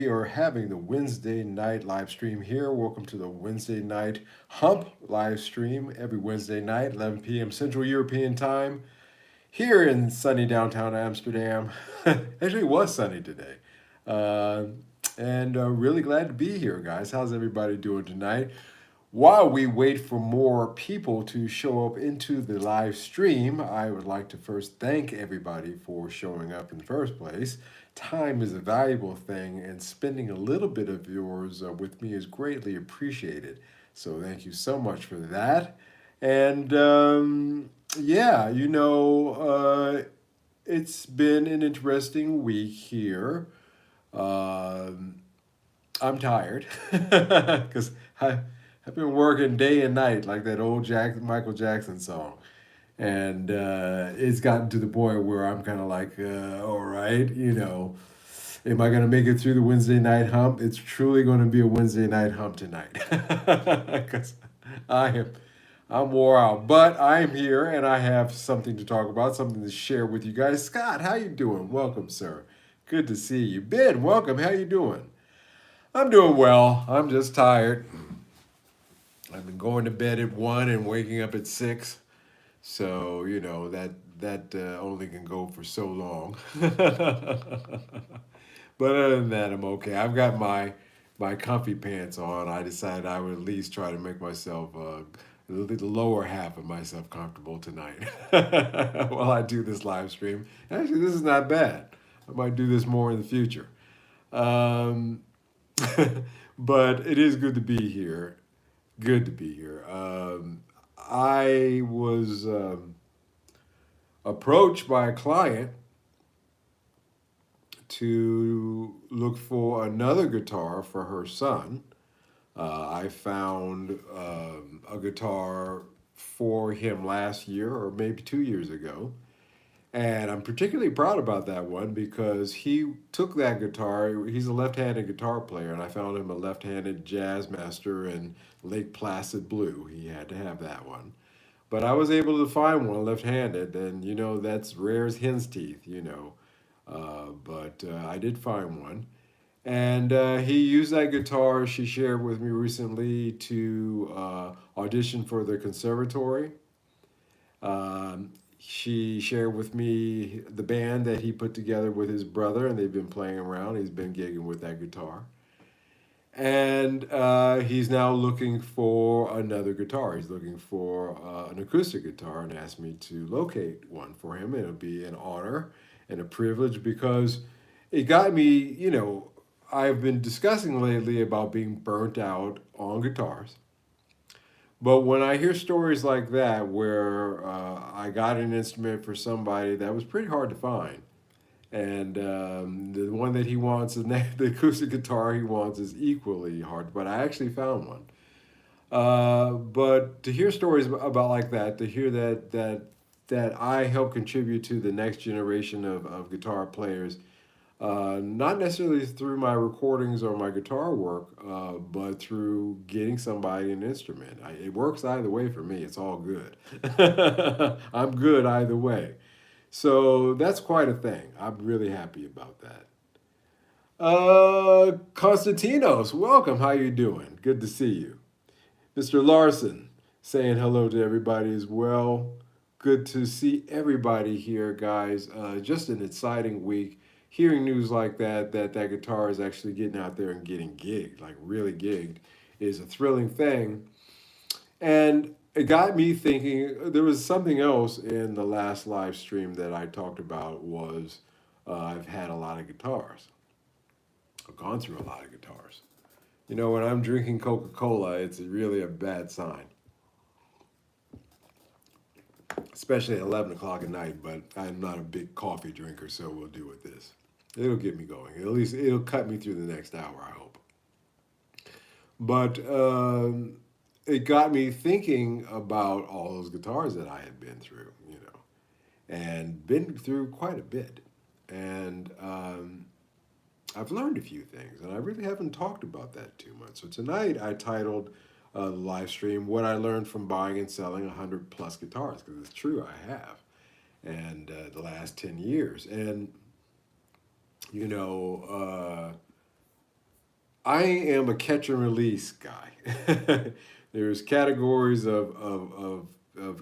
We are having the Wednesday night live stream here. Welcome to the Wednesday night hump live stream every Wednesday night, 11 p.m. Central European time, here in sunny downtown Amsterdam. Actually, it was sunny today. Uh, and really glad to be here, guys. How's everybody doing tonight? While we wait for more people to show up into the live stream, I would like to first thank everybody for showing up in the first place. Time is a valuable thing, and spending a little bit of yours with me is greatly appreciated. So, thank you so much for that. And yeah, it's been an interesting week here. Um, I'm tired because I've been working day and night like that old Michael Jackson song, and it's gotten to the point where I'm kind of like, all right, am I gonna make it through the Wednesday night hump? It's truly going to be a Wednesday night hump tonight because I am. I'm wore out, but I am here and I have something to talk about, something to share with you guys. Scott, how you doing? Welcome, sir. Good to see you. Ben, welcome. How you doing? I'm doing well. I'm just tired. I've been going to bed at 1 and waking up at 6. So, that only can go for so long. But other than that, I'm okay. I've got my comfy pants on. I decided I would at least try to make myself the lower half of myself comfortable tonight while I do this live stream. Actually, this is not bad. I might do this more in the future. Um, but it is good to be here. Good to be here. I was approached by a client to look for another guitar for her son. I found a guitar for him last year or maybe 2 years ago. And I'm particularly proud about that one because he took that guitar. He's a left handed guitar player, and I found him a left handed jazz master in Lake Placid Blue. He had to have that one. But I was able to find one left handed, and that's rare as hen's teeth. But I did find one. And he used that guitar she shared with me recently to audition for the conservatory. She shared with me the band that he put together with his brother, and they've been playing around. He's been gigging with that guitar. And he's now looking for another guitar. He's looking for an acoustic guitar and asked me to locate one for him. And it'll be an honor and a privilege because it got me, I've been discussing lately about being burnt out on guitars. But when I hear stories like that, where I got an instrument for somebody that was pretty hard to find, and the one that he wants, the acoustic guitar he wants, is equally hard. But I actually found one. But to hear stories about like that, to hear that I help contribute to the next generation of guitar players, not necessarily through my recordings or my guitar work, but through getting somebody an instrument. It works either way for me. It's all good. I'm good either way. So that's quite a thing. I'm really happy about that. Konstantinos, welcome. How you doing? Good to see you. Mr. Larson, saying hello to everybody as well. Good to see everybody here, guys. Just an exciting week. Hearing news like that guitar is actually getting out there and getting gigged, like really gigged, is a thrilling thing. And it got me thinking. There was something else in the last live stream that I talked about was I've had a lot of guitars. I've gone through a lot of guitars. When I'm drinking Coca-Cola, it's really a bad sign, especially at 11 o'clock at night, but I'm not a big coffee drinker, so we'll do with this. It'll get me going. At least it'll cut me through the next hour, I hope. But it got me thinking about all those guitars that I had been through, and been through quite a bit. And I've learned a few things, and I really haven't talked about that too much. So tonight I titled the live stream "What I Learned from Buying and Selling 100 Plus Guitars," because it's true, I have, and the last 10 years. And you know, I am a catch and release guy. There's categories of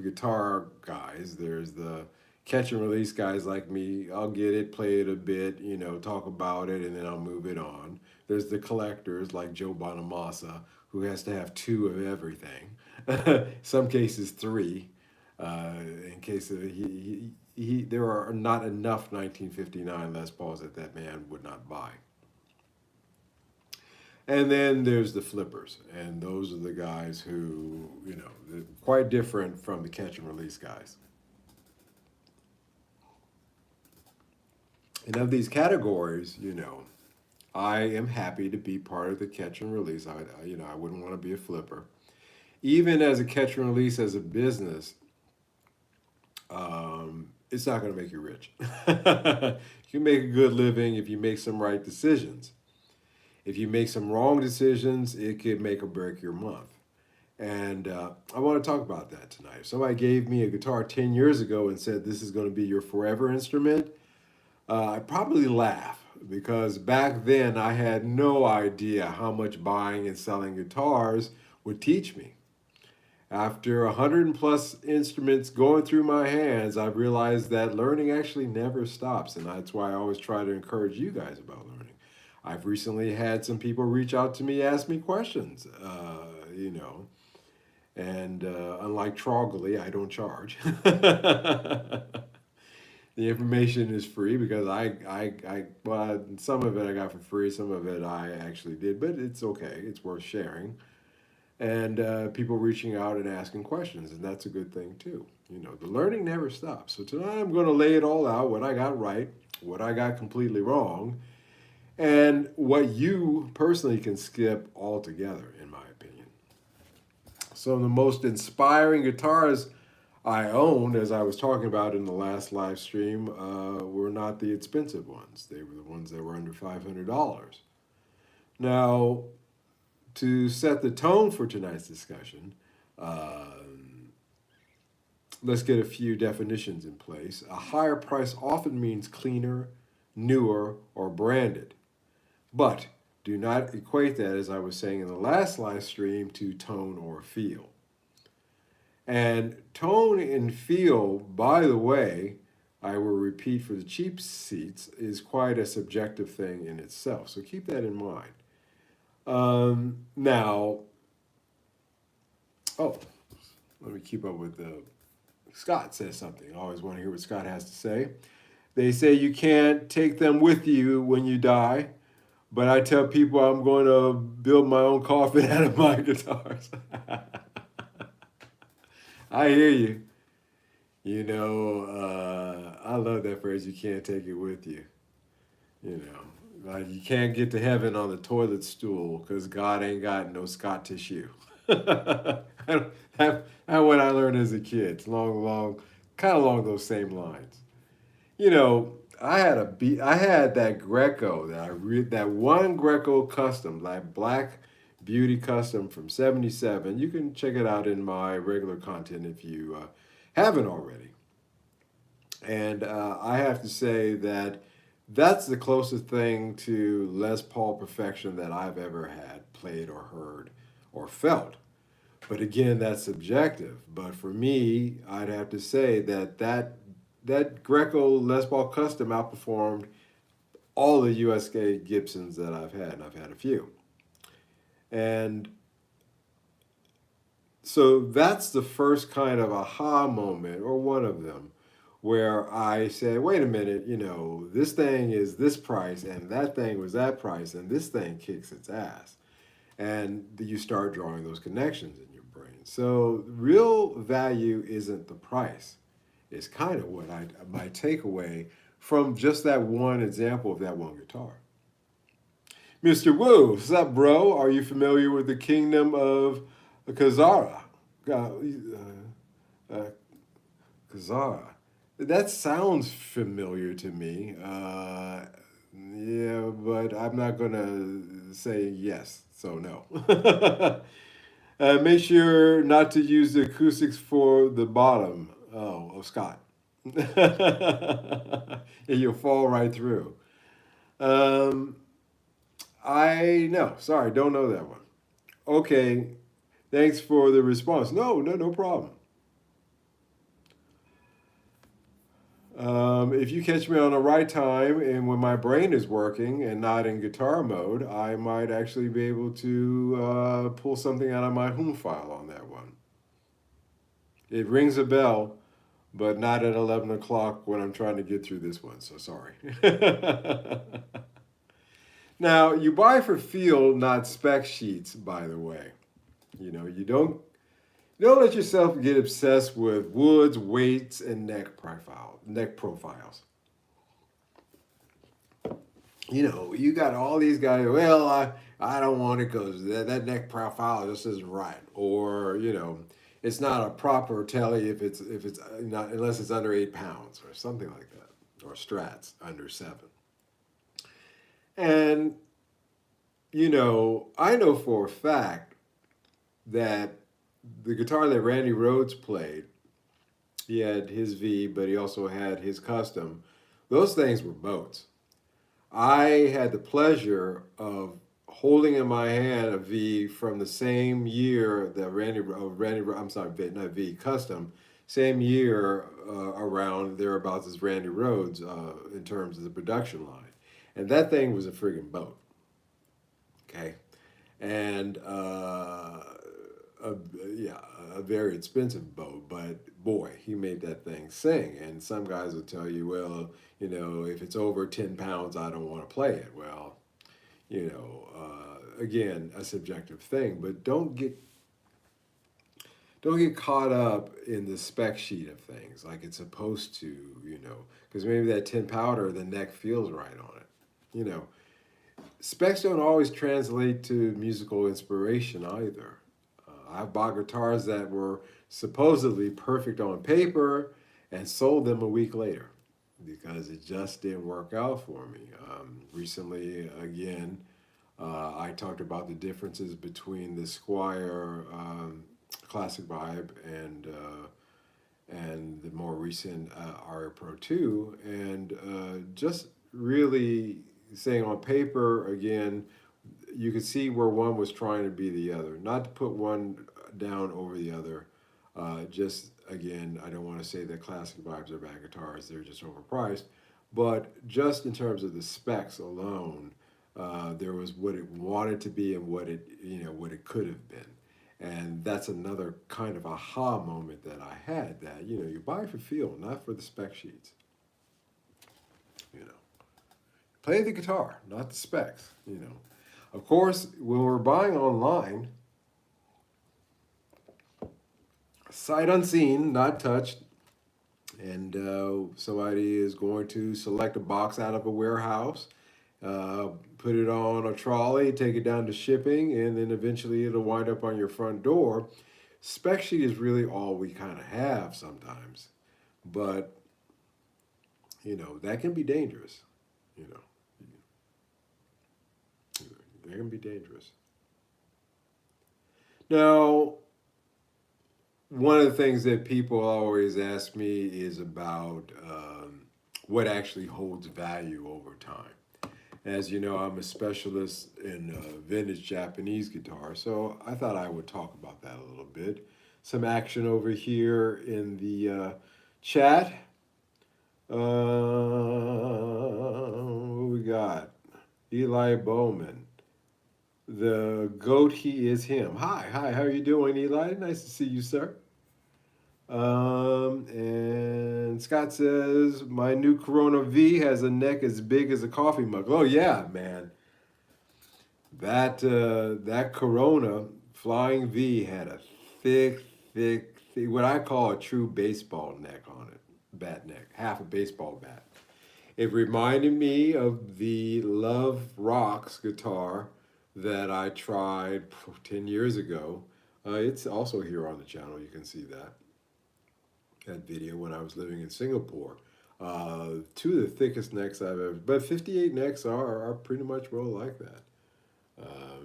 guitar guys. There's the catch and release guys like me. I'll get it, play it a bit, talk about it, and then I'll move it on. There's the collectors like Joe Bonamassa, who has to have two of everything. Some cases three. In case of there are not enough 1959 Les Pauls that man would not buy. And then there's the flippers, and those are the guys who, they're quite different from the catch and release guys. And of these categories, I am happy to be part of the catch and release. I wouldn't want to be a flipper. Even as a catch and release as a business, it's not going to make you rich. You can make a good living if you make some right decisions. If you make some wrong decisions, it could make or break your month. And I want to talk about that tonight. If somebody gave me a guitar 10 years ago and said, this is going to be your forever instrument, I'd probably laugh because back then I had no idea how much buying and selling guitars would teach me. After 100 plus instruments going through my hands, I've realized that learning actually never stops. And that's why I always try to encourage you guys about learning. I've recently had some people reach out to me, ask me questions, and unlike Trogley, I don't charge. The information is free because well, some of it I got for free, some of it I actually did, but it's okay. It's worth sharing. And people reaching out and asking questions, and that's a good thing too. The learning never stops. So tonight I'm going to lay it all out, what I got right, what I got completely wrong, and what you personally can skip altogether, in my opinion. Some of the most inspiring guitars I owned, as I was talking about in the last live stream, were not the expensive ones. They were the ones that were under $500. Now, to set the tone for tonight's discussion, let's get a few definitions in place. A higher price often means cleaner, newer, or branded. But do not equate that, as I was saying in the last live stream, to tone or feel. And tone and feel, by the way, I will repeat for the cheap seats, is quite a subjective thing in itself. So keep that in mind. Now, let me keep up with Scott says something. I always want to hear what Scott has to say. They say you can't take them with you when you die, but I tell people I'm going to build my own coffin out of my guitars. I hear you. I love that phrase, you can't take it with you. Like you can't get to heaven on the toilet stool because God ain't got no Scott tissue. That's what I learned as a kid. It's kind of along those same lines. I had that Greco that one Greco custom, that Black Beauty custom from '77. You can check it out in my regular content if you haven't already. And I have to say that that's the closest thing to Les Paul perfection that I've ever had, played or heard or felt. But again, that's subjective. But for me, I'd have to say that Greco Les Paul custom outperformed all the USK Gibsons that I've had, and I've had a few. And so that's the first kind of aha moment, or one of them, where I say, wait a minute, this thing is this price, and that thing was that price, and this thing kicks its ass. And you start drawing those connections in your brain. So real value isn't the price. It's kind of what my takeaway from just that one example of that one guitar. Mr. Wu, what's up, bro? Are you familiar with the kingdom of Khazara? Khazara. That sounds familiar to me. Yeah, but I'm not going to say yes, so no. Make sure not to use the acoustics for the bottom of Scott. And you'll fall right through. No, sorry, don't know that one. Okay, thanks for the response. No problem. If you catch me on the right time and when my brain is working and not in guitar mode, I might actually be able to pull something out of my home file on that one. It rings a bell, but not at 11 o'clock when I'm trying to get through this one, so sorry. Now, you buy for feel, not spec sheets, by the way. You don't let yourself get obsessed with woods, weights, and neck profiles. You got all these guys. Well, I don't want it because that neck profile just isn't right, or it's not a proper telly if it's not unless it's under 8 pounds or something like that, or strats under 7. And I know for a fact that the guitar that Randy Rhoads played, he had his V, but he also had his custom. Those things were boats. I had the pleasure of holding in my hand a V from the same year that I'm sorry, not V, custom, same year around thereabouts as Randy Rhoads in terms of the production line. And that thing was a friggin' boat. Okay. And a, yeah, a very expensive bow, but boy, he made that thing sing. And some guys will tell you, well, if it's over 10 pounds, I don't want to play it. Well, again, a subjective thing, but don't get caught up in the spec sheet of things like it's supposed to, because maybe that 10 powder, the neck feels right on it. Specs don't always translate to musical inspiration either. I've bought guitars that were supposedly perfect on paper and sold them a week later because it just didn't work out for me. Recently, again, I talked about the differences between the Squire Classic Vibe and the more recent Aria Pro 2, and just really saying on paper again, you could see where one was trying to be the other. Not to put one down over the other. Just again, I don't want to say that classic vibes are bad guitars; they're just overpriced. But just in terms of the specs alone, there was what it wanted to be and what it could have been. And that's another kind of aha moment that I had that, you buy for feel, not for the spec sheets. You know, play the guitar, not the specs. Of course, when we're buying online, sight unseen, not touched, and somebody is going to select a box out of a warehouse, uh, put it on a trolley, take it down to shipping, and then eventually it'll wind up on your front door. Spec sheet is really all we kind of have sometimes, but that can be dangerous. You know, that can be dangerous. Now, one of the things that people always ask me is about what actually holds value over time. As you know, I'm a specialist in vintage Japanese guitar, so I thought I would talk about that a little bit. Some action over here in the chat. What we got? Eli Bowman. The goat, he is him. Hi, how are you doing, Eli? Nice to see you, sir. And Scott says, my new Corona V has a neck as big as a coffee mug. Oh yeah, man. That Corona Flying V had a thick, what I call a true baseball neck on it. Bat neck, half a baseball bat. It reminded me of the Love Rocks guitar that I tried 10 years ago. It's also here on the channel. You can see that video when I was living in Singapore. Two of the thickest necks I've ever, but 58 necks are pretty much well like that.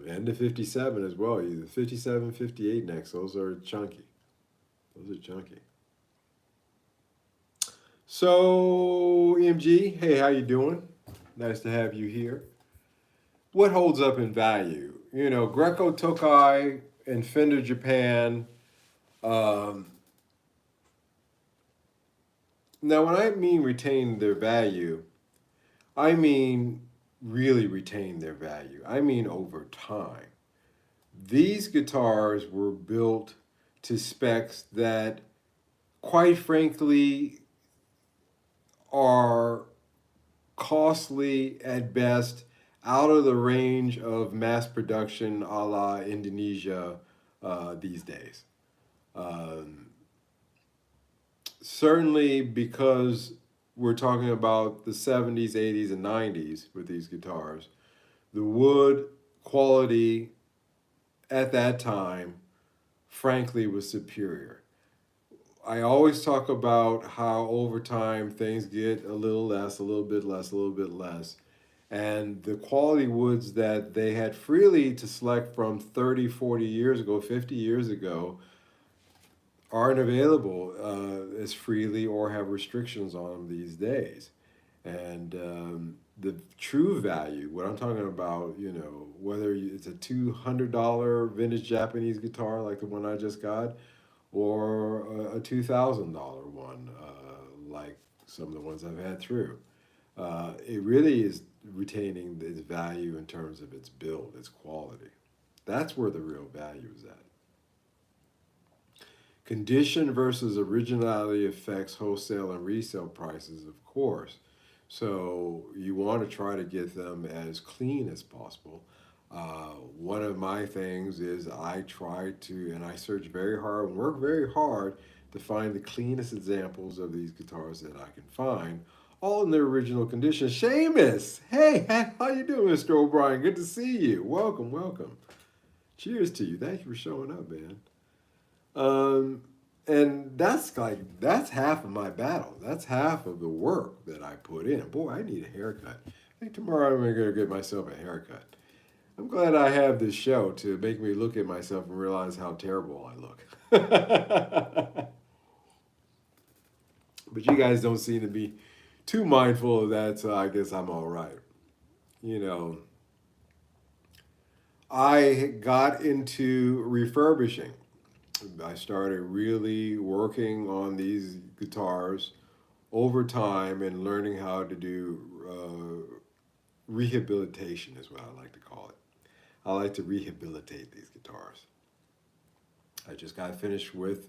And the 57 as well. The 57, 58 necks, those are chunky. Those are chunky. So, EMG, hey, how you doing? Nice to have you here. what holds up in value? You know, Greco Tokai and Fender Japan. Um, Now, when I mean retain their value, I mean really retain their value. I mean over time. These guitars were built to specs that, quite frankly, are costly at best, out of the range of mass production a la Indonesia these days. Um, Certainly because we're talking about the 70s, 80s, and 90s with these guitars, the wood quality at that time, frankly, was superior. I always talk about how over time things get a little less, a little bit less, a little bit less. And the quality woods that they had freely to select from 30, 40 years ago, 50 years ago, aren't available as freely or have restrictions on them these days. And the true value, what I'm talking about, you know, whether it's a $200 vintage Japanese guitar like the one I just got, or a $2,000 one like some of the ones I've had through. It really is retaining its value in terms of its build, its quality. That's where the real value is at. Condition versus originality affects wholesale and resale prices, of course. So you want to try to get them as clean as possible. One of my things is I try to, and I search very hard and work very hard to find the cleanest examples of these guitars that I can find, all in their original condition. Seamus, hey, how you doing, Mr. O'Brien? Good to see you. Welcome, welcome. Cheers to you. Thank you for showing up, man. Um, and that's half of my battle. That's half of the work that I put in. Boy, I need a haircut. I think tomorrow I'm gonna get myself a haircut. I'm glad I have this show to make me look at myself and realize how terrible I look. But you guys don't seem to be too mindful of that, so I guess I'm all right. You know, I got into refurbishing. I started really working on these guitars over time and learning how to do rehabilitation, is what I like to call it. I like to rehabilitate these guitars. I just got finished with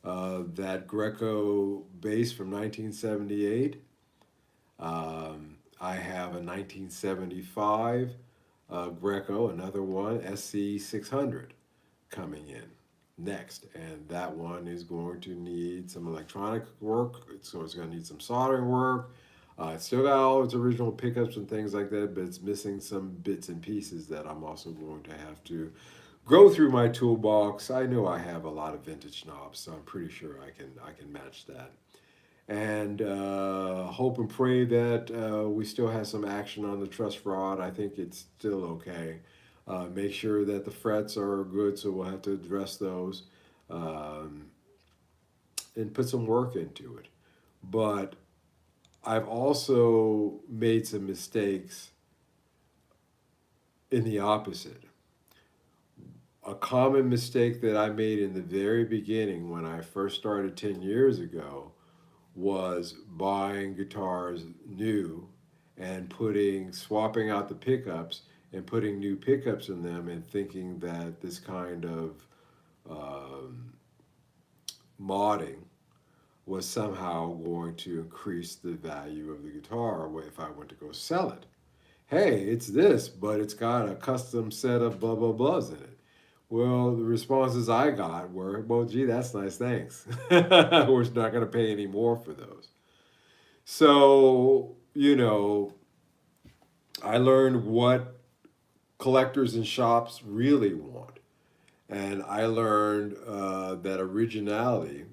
that Greco bass from 1978. I have a 1975 Greco, another one, SC 600, coming in next, and that one is going to need some electronic work. It's going to need some soldering work. It's still got all its original pickups and things like that, but it's missing some bits and pieces that I'm also going to have to go through my toolbox. I know I have a lot of vintage knobs, so I'm pretty sure I can match that. And hope and pray that we still have some action on the truss rod. I think it's still okay. Make sure that the frets are good, so we'll have to address those um, and put some work into it. But I've also made some mistakes in the opposite. A common mistake that I made in the very beginning when I first started 10 years ago was buying guitars new and swapping out the pickups and putting new pickups in them and thinking that this kind of um, modding was somehow going to increase the value of the guitar if I went to go sell it. Hey, it's this, but it's got a custom set of blah blah blahs in it. Well, the responses I got were, well, gee, that's nice, thanks. We're not going to pay any more for those. So, you know, I learned what collectors and shops really want. And I learned that originality,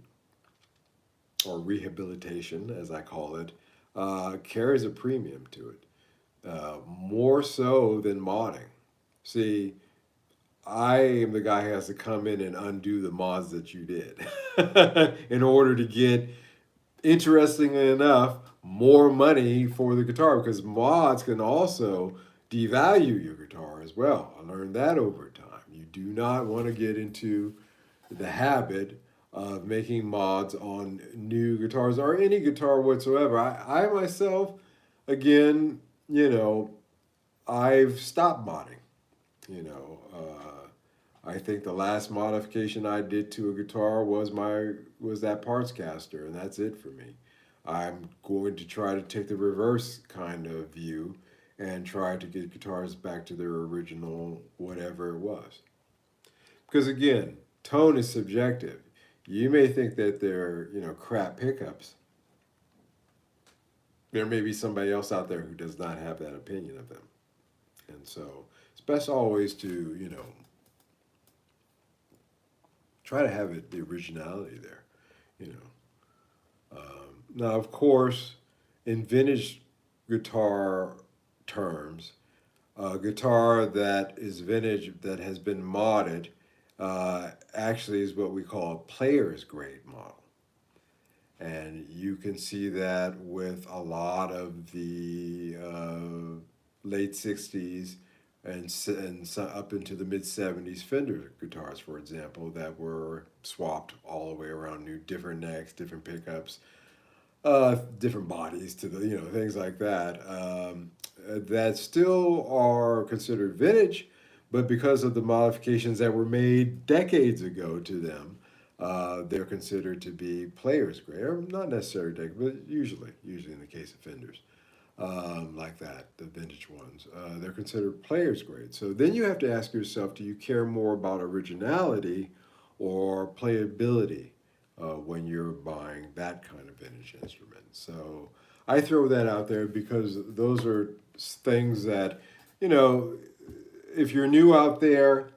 or rehabilitation, as I call it, carries a premium to it, more so than modding. See, I am the guy who has to come in and undo the mods that you did in order to get, interestingly enough, more money for the guitar, because mods can also devalue your guitar as well. I learned that over time. You do not want to get into the habit of making mods on new guitars or any guitar whatsoever. I myself, again, you know, I've stopped modding. You know, I think the last modification I did to a guitar was that parts caster, and that's it for me. I'm going to try to take the reverse kind of view and try to get guitars back to their original whatever it was. Because again, tone is subjective. You may think that they're, crap pickups. There may be somebody else out there who does not have that opinion of them. And so it's best always to, try to have it the originality there, you know. Now, of course, in vintage guitar terms, a guitar that is vintage that has been modded actually is what we call a player's grade model. And you can see that with a lot of the late 60s and up into the mid 70s Fender guitars, for example, that were swapped all the way around, new different necks, different pickups, different bodies to the, things like that, that still are considered vintage, but because of the modifications that were made decades ago to them, they're considered to be players grade, or not necessarily decades, but usually in the case of Fenders, like that, the vintage ones, they're considered players grade. So then you have to ask yourself, do you care more about originality or playability when you're buying that kind of vintage instrument? So I throw that out there because those are things that, if you're new out there,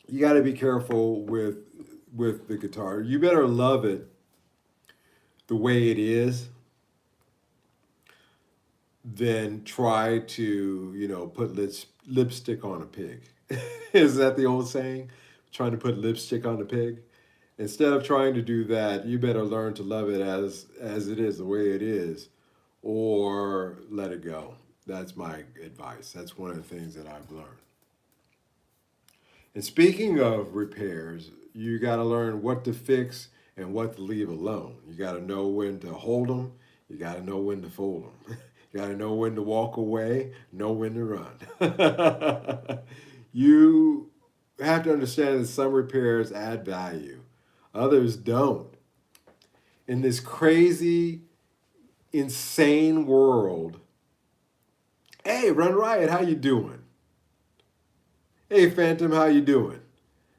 you got to be careful with the guitar. You better love it the way it is than try to, put lipstick on a pig. Is that the old saying? Trying to put lipstick on a pig? Instead of trying to do that, you better learn to love it as it is, the way it is, or let it go. That's my advice. That's one of the things that I've learned. And speaking of repairs, you got to learn what to fix and what to leave alone. You got to know when to hold them. You got to know when to fold them. You got to know when to walk away, know when to run. You have to understand that some repairs add value, others don't. In this crazy, insane world, hey, Run Riot, how you doing? Hey, Phantom, how you doing?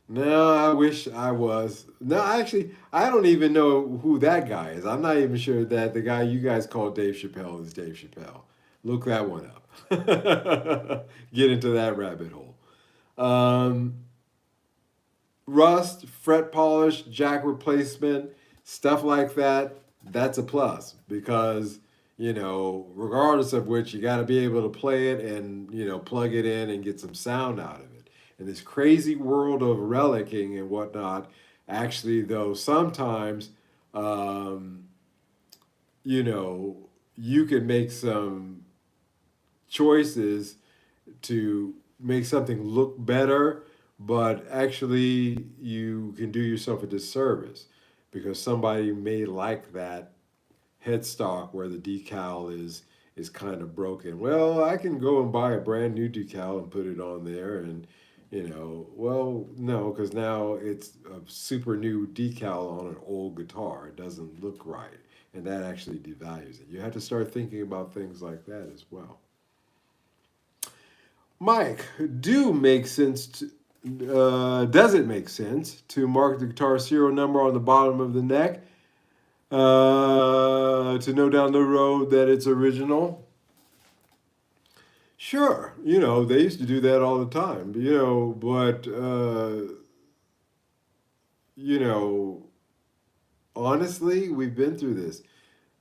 No, I wish I was. No, actually, I don't even know who that guy is. I'm not even sure that the guy you guys call Dave Chappelle is Dave Chappelle. Look that one up. Get into that rabbit hole. Um, Rust, fret polish, jack replacement, stuff like that, that's a plus because, regardless of which, you got to be able to play it and, plug it in and get some sound out of it. In this crazy world of relicking and whatnot, actually, though, sometimes, you can make some choices to make something look better, but actually you can do yourself a disservice because somebody may like that headstock where the decal is kind of broken. Well, I can go and buy a brand new decal and put it on there and well, no, because now it's a super new decal on an old guitar. It doesn't look right, and that actually devalues it. You have to start thinking about things like that as well. Mike, does it make sense to mark the guitar serial number on the bottom of the neck to know down the road that it's original? Sure, they used to do that all the time, but, honestly, we've been through this.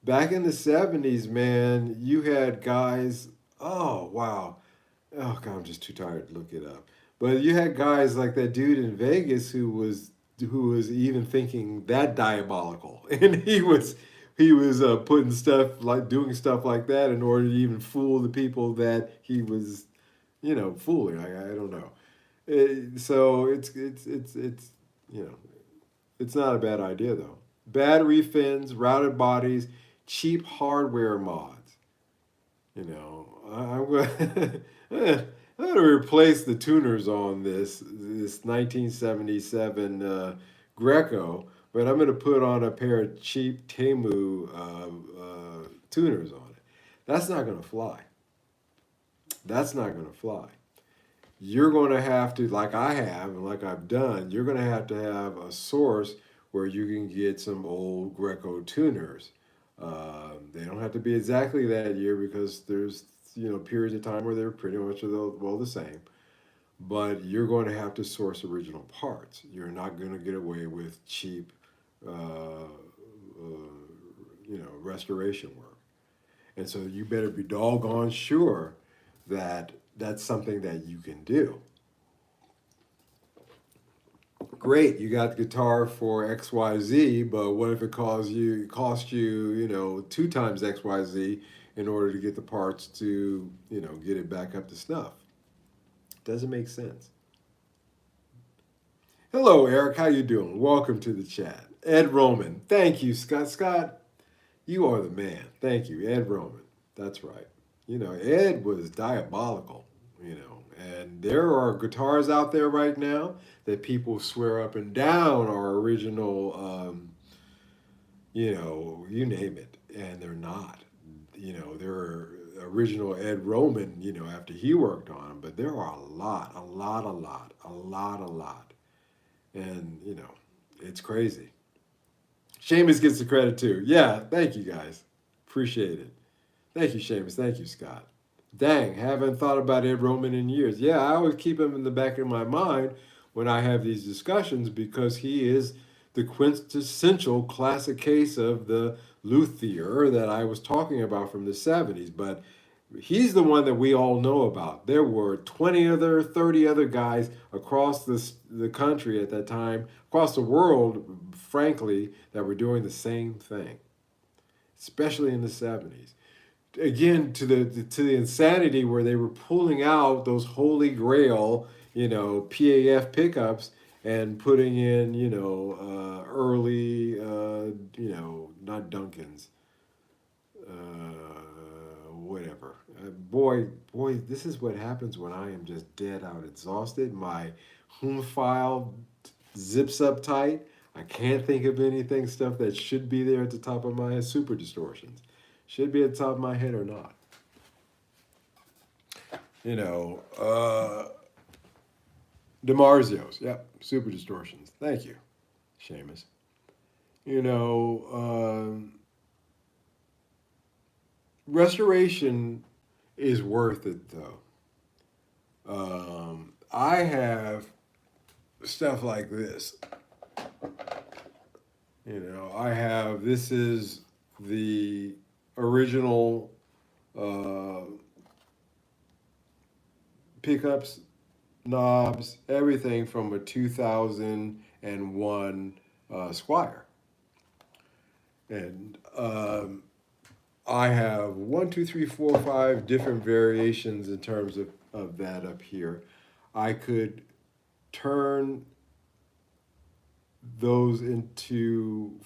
Back in the 70s, man, you had guys, oh, wow. Oh, God, I'm just too tired to look it up. But you had guys like that dude in Vegas who was even thinking that diabolical. And he was he was putting stuff like doing stuff like that in order to even fool the people that he was, fooling. I don't know. So it's it's not a bad idea though. Battery fins, routed bodies, cheap hardware mods. I'm going. I'm going to replace the tuners on this 1977 Greco, but I'm going to put on a pair of cheap Temu tuners on it. That's not going to fly. That's not going to fly. You're going to have to, like I have and like I've done, you're going to have a source where you can get some old Greco tuners. They don't have to be exactly that year because there's periods of time where they're pretty much well the same. But you're going to have to source original parts. You're not going to get away with cheap, restoration work. And so you better be doggone sure that that's something that you can do. Great, you got the guitar for XYZ, but what if it cost you, 2 times XYZ in order to get the parts to, get it back up to snuff? Doesn't make sense. Hello, Eric. How you doing? Welcome to the chat. Ed Roman. Thank you, Scott. Scott, you are the man. Thank you, Ed Roman. That's right. Ed was diabolical, and there are guitars out there right now that people swear up and down are original, you name it, and they're not. They're original Ed Roman, after he worked on them, but there are a lot. And, it's crazy. Seamus gets the credit too. Yeah, thank you guys. Appreciate it. Thank you, Seamus. Thank you, Scott. Dang, haven't thought about Ed Roman in years. Yeah, I always keep him in the back of my mind when I have these discussions because he is the quintessential classic case of the luthier that I was talking about from the 70s. But he's the one that we all know about. There were 30 other guys across the country at that time, across the world, frankly, that were doing the same thing, especially in the 70s. Again, to the insanity where they were pulling out those holy grail, PAF pickups and putting in, early, not Duncans, whatever. Boy, this is what happens when I am just dead out exhausted. My home file zips up tight. I can't think of anything, stuff that should be there at the top of my head. Super distortions. Should be at the top of my head or not. DiMarzio's. Yep, super distortions. Thank you, Seamus. Restoration is worth it though. I have stuff like this. This is the original pickups, knobs, everything from a 2001 Squire. And I have 1, 2, 3, 4, 5 different variations in terms of that up here. I could turn those into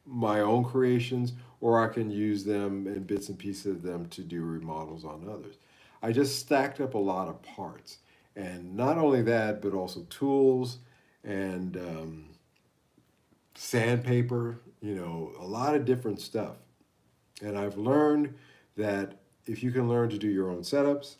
my own creations, or I can use them in bits and pieces of them to do remodels on others. I just stacked up a lot of parts. And not only that, but also tools and sandpaper, a lot of different stuff. And I've learned that if you can learn to do your own setups,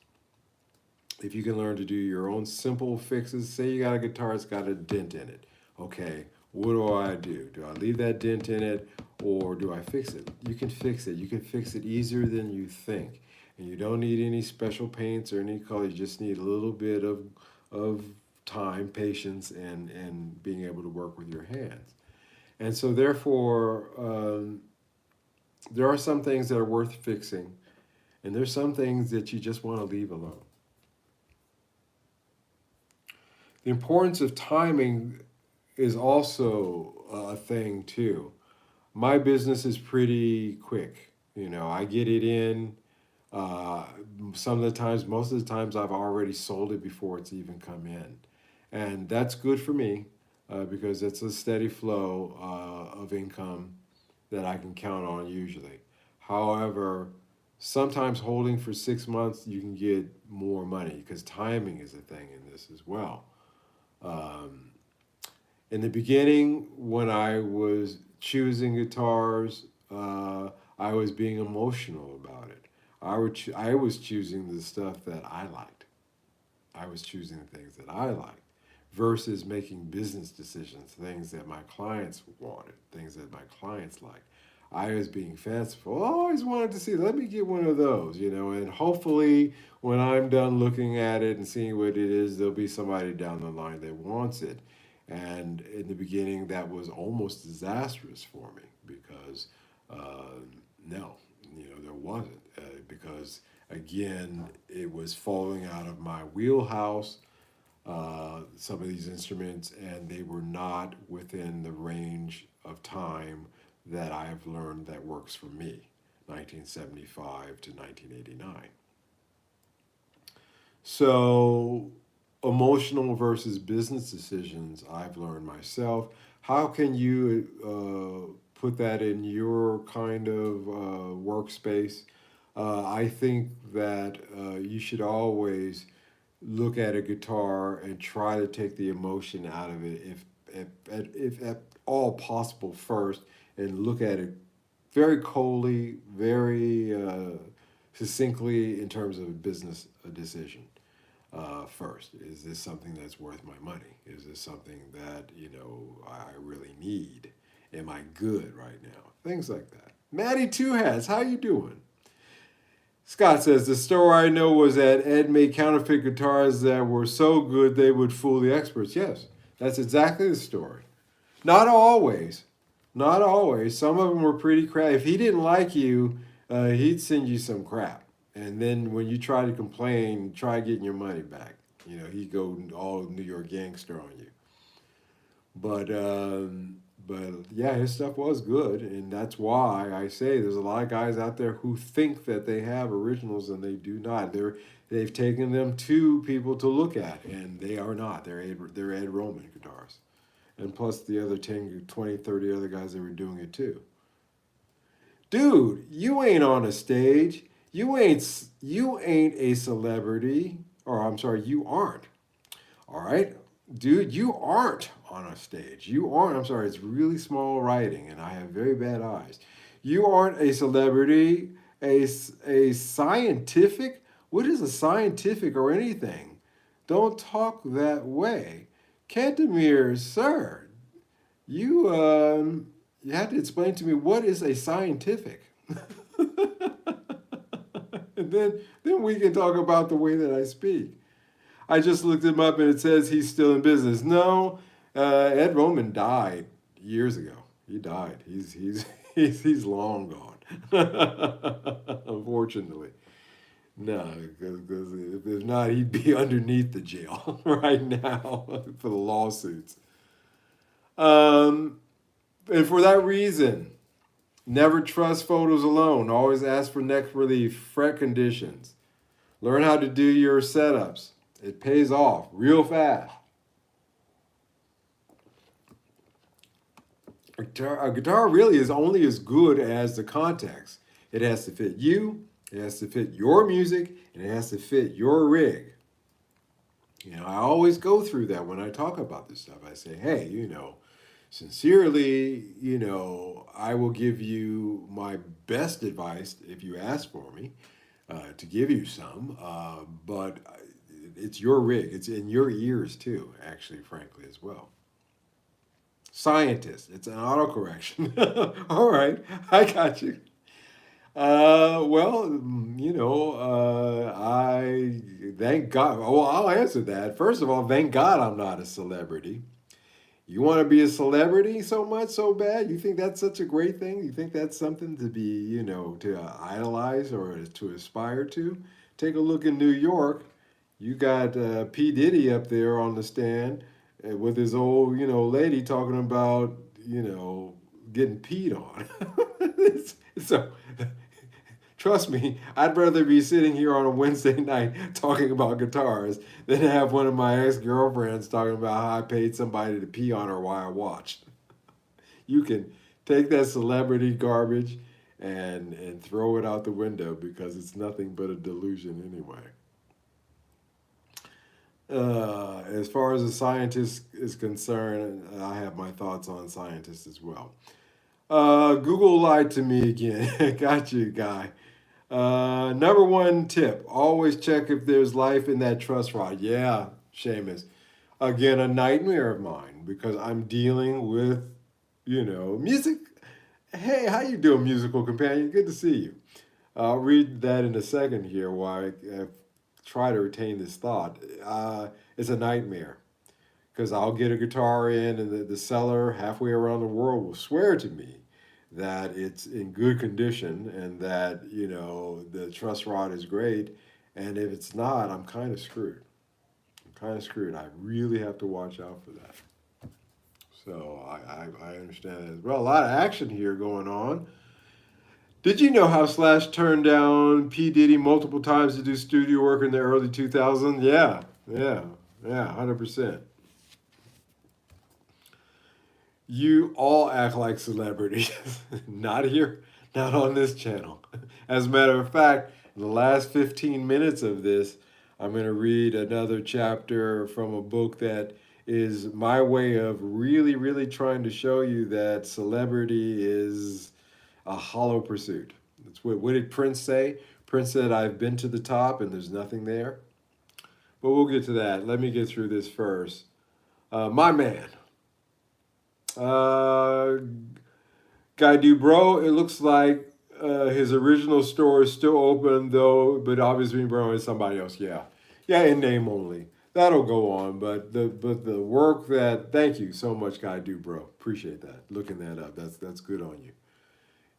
if you can learn to do your own simple fixes, say you got a guitar that's got a dent in it. Okay, what do I do? Do I leave that dent in it or do I fix it? You can fix it. You can fix it easier than you think. And you don't need any special paints or any color. You just need a little bit of time, patience, and being able to work with your hands. And so therefore, there are some things that are worth fixing, and there's some things that you just want to leave alone. The importance of timing is also a thing too. my business is pretty quick. You know, I get it in. Uh, some of the times, most of the times, I've already sold it before it's even come in, and that's good for me because it's a steady flow of income that I can count on usually. However, sometimes holding for 6 months, you can get more money because timing is a thing in this as well. Um, in the beginning, when I was choosing guitars, I was being emotional about it. I was choosing the stuff that I liked. I was choosing the things that I liked versus making business decisions, things that my clients wanted, things that my clients liked. I was being fanciful. I always wanted to see, let me get one of those, you know, and hopefully when I'm done looking at it and seeing what it is, there'll be somebody down the line that wants it. And in the beginning, that was almost disastrous for me because uh, no, you know, there wasn't. Because again, it was falling out of my wheelhouse, some of these instruments, and they were not within the range of time that I've learned that works for me, 1975 to 1989. So, emotional versus business decisions, I've learned myself. How can you put that in your kind of workspace? I think that you should always look at a guitar and try to take the emotion out of it if at all possible first and look at it very coldly, very succinctly in terms of a business decision first. Is this something that's worth my money? Is this something that, you know, I really need? Am I good right now? Things like that. Maddie Two Hats, how you doing? Scott says the story I know was that Ed made counterfeit guitars that were so good they would fool the experts. Yes, that's exactly the story. Not always. Not always. Some of them were pretty crap. If he didn't like you, he'd send you some crap. And then when you try to complain, try getting your money back. You know, he'd go all New York gangster on you. But yeah, his stuff was good, and that's why I say there's a lot of guys out there who think that they have originals and they do not. They've taken them to people to look at, and they are not. They're Ed Roman guitars, and plus the other 10, 20, 30 other guys that were doing it too. Dude, you ain't on a stage. You ain't a celebrity, or I'm sorry, you aren't. All right, dude, you aren't on a stage. You aren't. I'm sorry, it's really small writing, and I have very bad eyes. You aren't a celebrity, a scientific. What is a scientific or anything? Don't talk that way, Cantemir, sir. You have to explain to me what is a scientific, and then we can talk about the way that I speak. I just looked him up and it says he's still in business. No, Ed Roman died years ago. He died. He's long gone. Unfortunately, no, because if not, he'd be underneath the jail right now for the lawsuits. Um, and for that reason, never trust photos alone. Always ask for neck relief, fret conditions. Learn how to do your setups. It pays off real fast. A guitar really is only as good as the context. It has to fit you, it has to fit your music, and it has to fit your rig. You know, I always go through that when I talk about this stuff. I say, hey, you know, sincerely, you know, I will give you my best advice if you ask for me to give you some, but it's your rig. It's in your ears too, actually, frankly, as well. Scientist. It's an autocorrection. All right, I got you. Well, you know, I thank God. Well, I'll answer that. First of all, thank God I'm not a celebrity. You want to be a celebrity so much, so bad? You think that's such a great thing? You think that's something to be, you know, to idolize or to aspire to? Take a look in New York. You got P. Diddy up there on the stand with his old, you know, lady talking about, you know, getting peed on. So, trust me, I'd rather be sitting here on a Wednesday night talking about guitars than have one of my ex-girlfriends talking about how I paid somebody to pee on her while I watched. You can take that celebrity garbage and throw it out the window because it's nothing but a delusion anyway. As far as a scientist is concerned, I have my thoughts on scientists as well. Google lied to me again. Got you, guy. Number one tip, always check if there's life in that truss rod. Yeah, Seamus. Again, a nightmare of mine because I'm dealing with, music. Hey, how you doing, musical companion? Good to see you. I'll read that in a second here while I try to retain this thought. It's a nightmare because I'll get a guitar in and the seller halfway around the world will swear to me that it's in good condition and that, the truss rod is great. And if it's not, I'm kind of screwed. I really have to watch out for that. So I understand that as well. A lot of action here going on. Did you know how Slash turned down P. Diddy multiple times to do studio work in the early 2000s? Yeah, 100%. You all act like celebrities. Not here, not on this channel. As a matter of fact, in the last 15 minutes of this, I'm going to read another chapter from a book that is my way of really, really trying to show you that celebrity is a hollow pursuit. What did Prince say? Prince said, I've been to the top and there's nothing there. But we'll get to that. Let me get through this first. My man. Guy Dubrow, it looks like his original store is still open though, but obviously Brown is somebody else. Yeah, in name only. That'll go on, but the work that, thank you so much, Guy Dubrow. Appreciate that. Looking that up. That's good on you.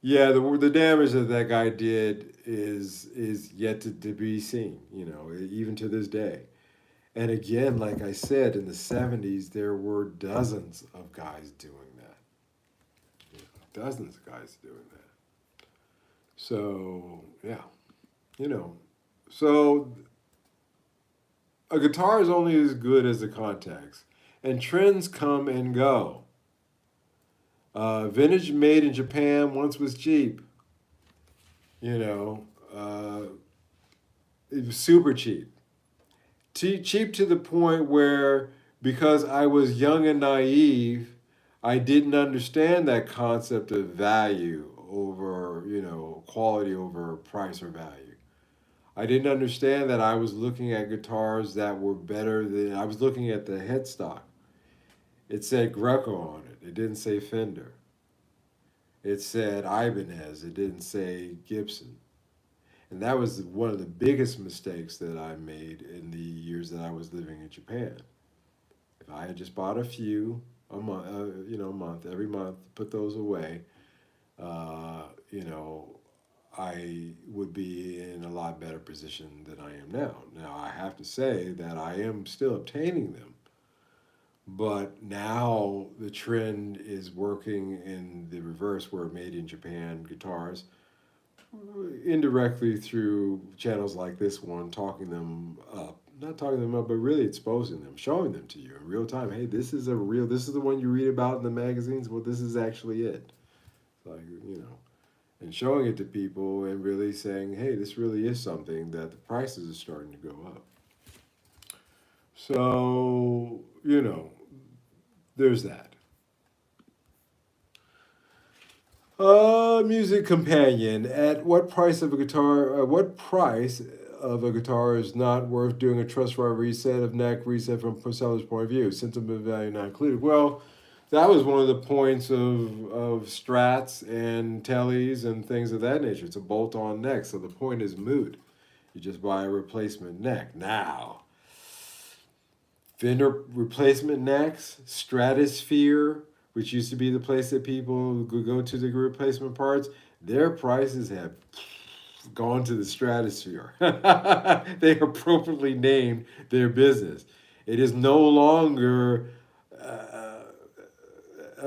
Yeah, the damage that guy did is yet to be seen, even to this day. And again, like I said, in the 70s, there were dozens of guys doing that. Dozens of guys doing that. So, yeah, So a guitar is only as good as the contacts. And trends come and go. Vintage made in Japan once was cheap. It was super cheap. Cheap to the point where, because I was young and naive, I didn't understand that concept of value over, quality over price or value. I didn't understand that I was looking at guitars that were better than, I was looking at the headstock. It said Greco on it. It didn't say Fender. It said Ibanez. It didn't say Gibson. And that was one of the biggest mistakes that I made in the years that I was living in Japan. If I had just bought a few a month, every month, put those away, I would be in a lot better position than I am now. Now, I have to say that I am still obtaining them. But now the trend is working in the reverse, where made in Japan guitars, indirectly through channels like this one, talking them up. Not talking them up, but really exposing them, showing them to you in real time. Hey, this is the one you read about in the magazines. Well, this is actually it. Like, and showing it to people and really saying, hey, this really is something that the prices are starting to go up. So, there's that. Music companion. At what price of a guitar? What price of a guitar is not worth doing a truss rod reset of neck reset from seller's point of view? Sentiment value not included. Well, that was one of the points of Strats and Tellys and things of that nature. It's a bolt-on neck, so the point is moot. You just buy a replacement neck. Now, Fender replacement necks, Stratosphere, which used to be the place that people go to the replacement parts, their prices have gone to the stratosphere. They appropriately named their business. It is no longer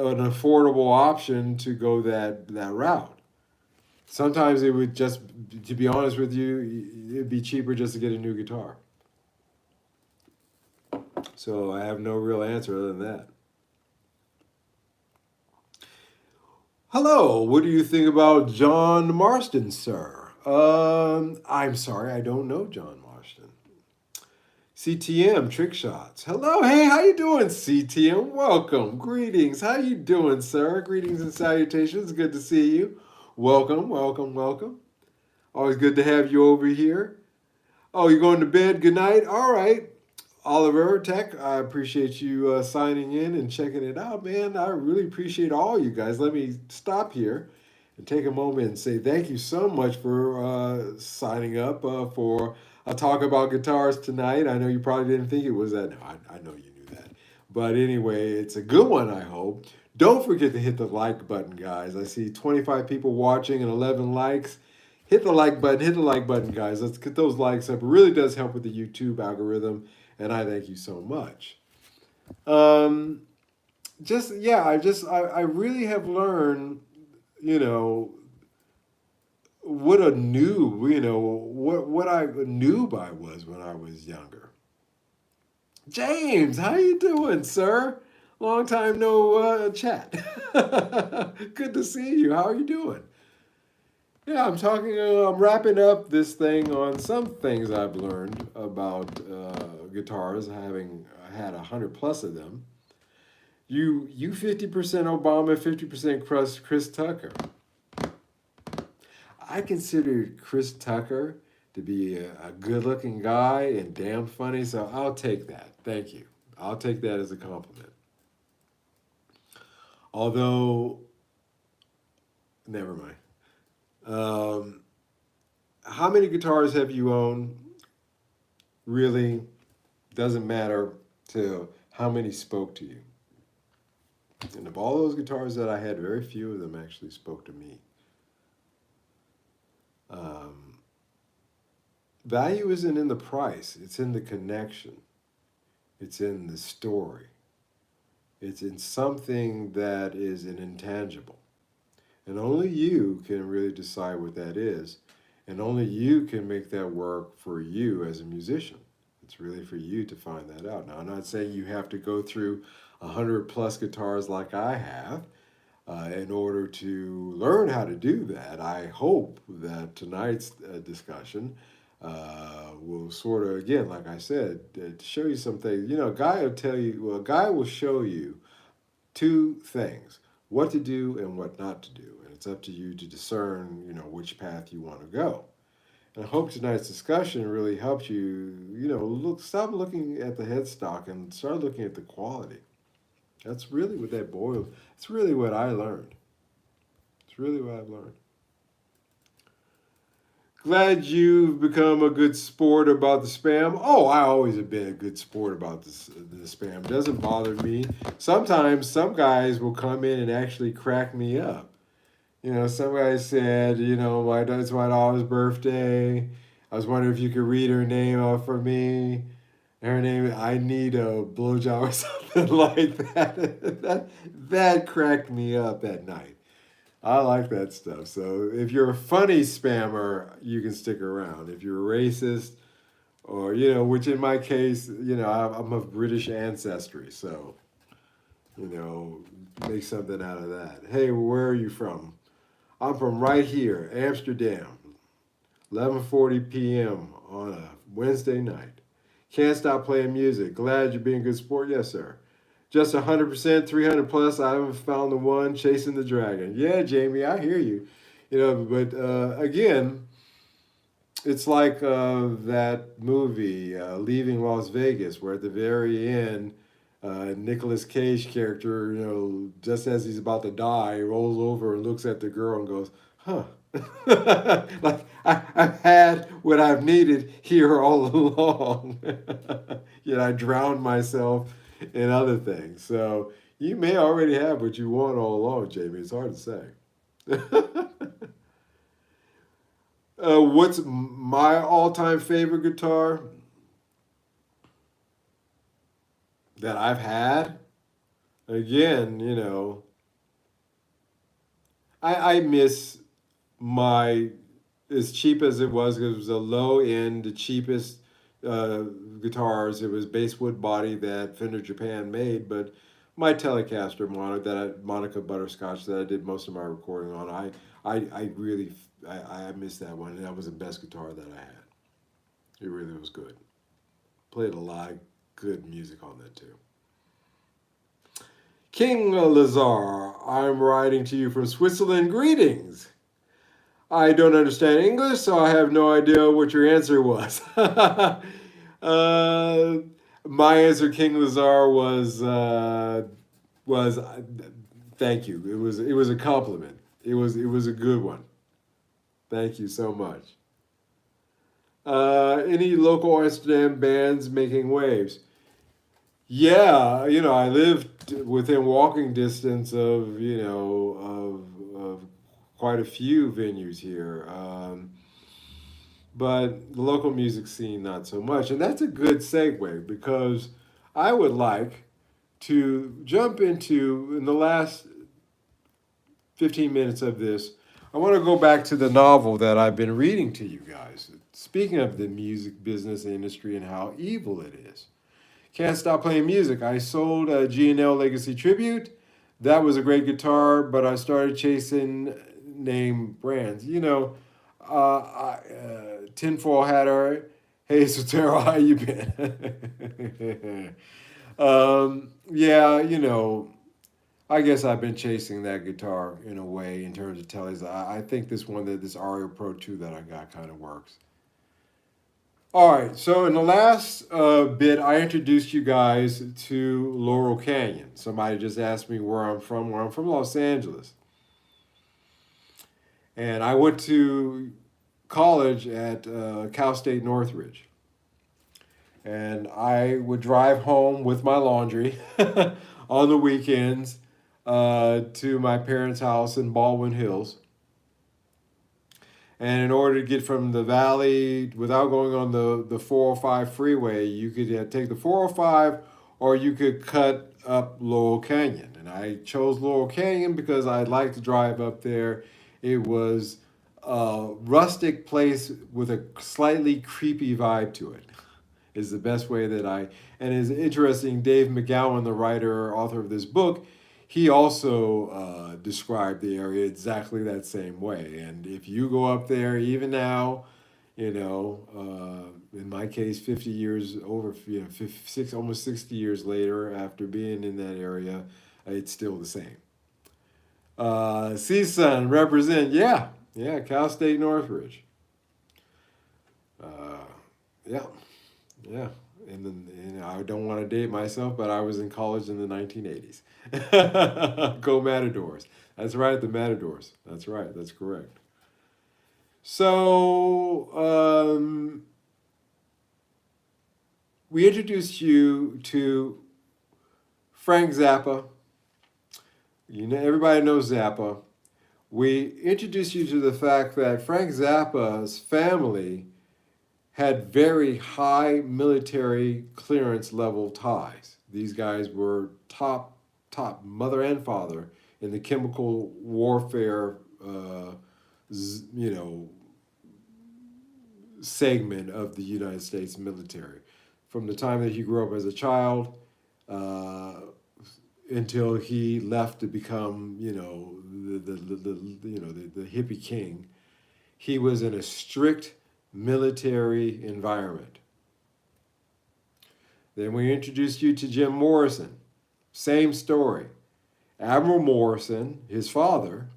an affordable option to go that route. Sometimes it would just, to be honest with you, it'd be cheaper just to get a new guitar. So I have no real answer other than that. Hello, what do you think about John Marston, sir? I'm sorry, I don't know John Marston. CTM Trick Shots. Hello, hey, how you doing, CTM? Welcome, greetings. How you doing, sir? Greetings and salutations. Good to see you. Welcome, welcome, welcome. Always good to have you over here. Oh, you're going to bed? Good night. All right. Oliver Tech, I appreciate you signing in and checking it out, man. I really appreciate all you guys. Let me stop here and take a moment and say thank you so much for signing up for a talk about guitars tonight. I know you probably didn't think it was that. No, I know you knew that. But anyway, it's a good one, I hope. Don't forget to hit the like button, guys. I see 25 people watching and 11 likes. Hit the like button, guys. Let's get those likes up. It really does help with the YouTube algorithm, and I thank you so much. I really have learned, you know, what a noob, what I a noob I was when I was younger. James, how you doing, sir? Long time no chat. Good to see you. How are you doing? Yeah, I'm wrapping up this thing on some things I've learned about guitars, having had 100 plus of them. You 50% Obama, 50% Chris Tucker. I consider Chris Tucker to be a good-looking guy and damn funny, so I'll take that. Thank you. I'll take that as a compliment. Although, never mind. How many guitars have you owned? Really doesn't matter to how many spoke to you. And of all those guitars that I had, very few of them actually spoke to me. Value isn't in the price, it's in the connection. It's in the story. It's in something that is an intangible. And only you can really decide what that is. And only you can make that work for you as a musician. It's really for you to find that out. Now, I'm not saying you have to go through 100 plus guitars like I have in order to learn how to do that. I hope that tonight's discussion will sort of, again, like I said, show you some things. A guy will show you two things: what to do and what not to do. And it's up to you to discern, which path you want to go. And I hope tonight's discussion really helps you, stop looking at the headstock and start looking at the quality. That's really what that boils. It's really what I learned. It's really what I've learned. Glad you've become a good sport about the spam. Oh, I always have been a good sport about the spam. It doesn't bother me. Sometimes some guys will come in and actually crack me up. Some guy said, it's my daughter's birthday. I was wondering if you could read her name out for me. Her name, I need a blowjob or something like that. That cracked me up that night. I like that stuff. So if you're a funny spammer, you can stick around. If you're a racist, or, which in my case, I'm of British ancestry. So, make something out of that. Hey, where are you from? I'm from right here, Amsterdam, 11:40 p.m. on a Wednesday night. Can't stop playing music. Glad you're being a good sport. Yes, sir. Just 100%, 300 plus. I haven't found the one chasing the dragon. Yeah, Jamie, I hear you. But again, it's like that movie, Leaving Las Vegas, where at the very end, Nicolas Cage character, just as he's about to die, rolls over and looks at the girl and goes, huh. Like, I've had what I've needed here all along. Yet I drowned myself in other things. So you may already have what you want all along, Jamie. It's hard to say. What's my all-time favorite guitar that I've had? Again, I miss my, as cheap as it was, 'cause it was a low end, the cheapest uh, guitars. It was basswood body that Fender Japan made, but my Telecaster Monica Butterscotch that I did most of my recording on, I really I miss that one. And that was the best guitar that I had. It really was good. Played a lot of good music on that too. King Lazar, I'm writing to you from Switzerland. Greetings. I don't understand English, so I have no idea what your answer was. uh, my answer, King Lazar, was thank you. It was a compliment. It was a good one. Thank you so much. Any local Amsterdam bands making waves? Yeah, I lived within walking distance of of quite a few venues here. But the local music scene, not so much. And that's a good segue because I would like to jump into, in the last 15 minutes of this, I want to go back to the novel that I've been reading to you guys. Speaking of the music business industry and how evil it is. Can't Stop Playing Music. I sold a G&L Legacy Tribute. That was a great guitar, but I started chasing name brands. Tinfoil Hatter. Hey, Sotero, how you been? Yeah, I guess I've been chasing that guitar in a way in terms of tellies. I think this Ario Pro 2 that I got kind of works. All right, so in the last bit, I introduced you guys to Laurel Canyon. Somebody just asked me where I'm from. Where I'm from, Los Angeles. And I went to college at Cal State Northridge. And I would drive home with my laundry on the weekends to my parents' house in Baldwin Hills. And in order to get from the valley without going on the 405 freeway, you could take the 405 or you could cut up Laurel Canyon. And I chose Laurel Canyon because I'd like to drive up there. It was a rustic place with a slightly creepy vibe to it, is the best way that and it's interesting, Dave McGowan, the writer, author of this book, he also described the area exactly that same way. And if you go up there, even now, in my case, 50 years over, almost 60 years later, after being in that area, it's still the same. CSUN represent, yeah, Cal State Northridge. Yeah, yeah. And then, I don't want to date myself, but I was in college in the 1980s. Go Matadors. That's right, the Matadors. That's right, that's correct. So, we introduced you to Frank Zappa. Everybody knows Zappa. We introduced you to the fact that Frank Zappa's family had very high military clearance level ties. These guys were top mother and father in the chemical warfare, segment of the United States military. From the time that he grew up as a child until he left to become, the hippie king, he was in a strict military environment. Then we introduced you to Jim Morrison. Same story. Admiral Morrison, his father,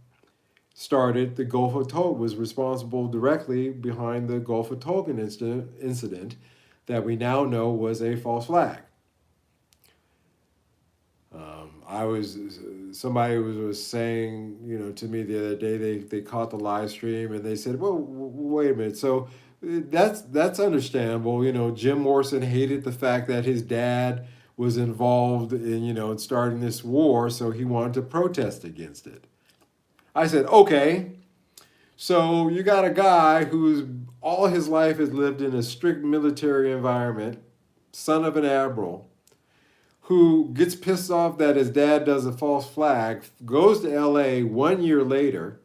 started the Gulf of Tonkin, was responsible directly behind the Gulf of Tonkin incident that we now know was a false flag. Somebody was saying, to me the other day, they caught the live stream and they said, well, wait a minute. So that's understandable. Jim Morrison hated the fact that his dad was involved in starting this war, so he wanted to protest against it. I said, okay, so you got a guy who's all his life has lived in a strict military environment, son of an admiral, who gets pissed off that his dad does a false flag, goes to LA 1 year later